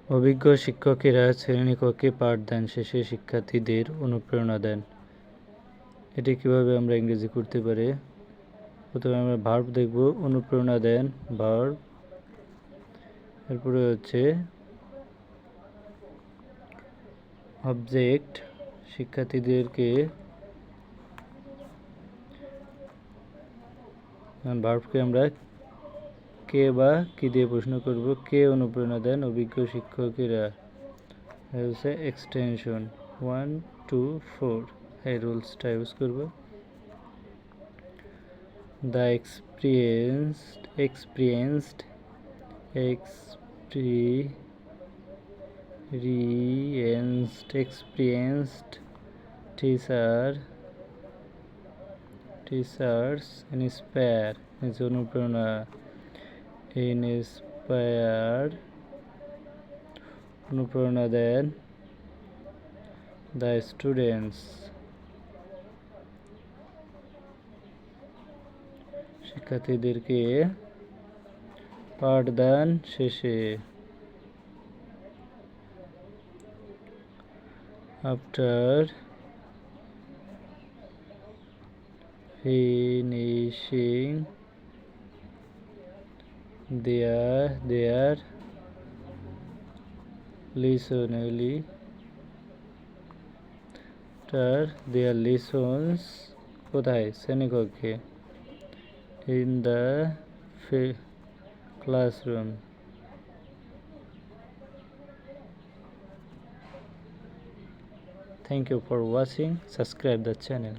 অভিজ্ঞ শিক্ষকেরা শ্রেণীকক্ষে পাঠদান শেষে শিক্ষার্থীদের অনুপ্রেরণা দেন। এটি কিভাবে আমরা ইংরেজি করতে পারি? প্রথমে আমরা ভার্ব দেখব, অনুপ্রেরণা দেন ভার্ব। এরপরে হচ্ছে অবজেক্ট, শিক্ষার্থীদেরকে ভার্বকে আমরা কে বা কি দিয়ে প্রশ্ন করব। কে অনুপ্রেরণা দেন? অভিজ্ঞ শিক্ষকেরা। হচ্ছে এক্সটেনশন 1 2 4 এই রুলসটা ইউজ করব। দ্য এক্সপিরিয়েন্সড টিচার্স ইন্সপায়ার অনুপ্রেরণা অনুপ্রেরণা দেন দ্য স্টুডেন্টস, শিক্ষার্থীদেরকে পাঠদান শেষে। আফটার ফিনিশিং দেয়ার লিসনস কোথায়? শ্রেণীকক্ষে। In the classroom. Thank you for watching. Subscribe the channel.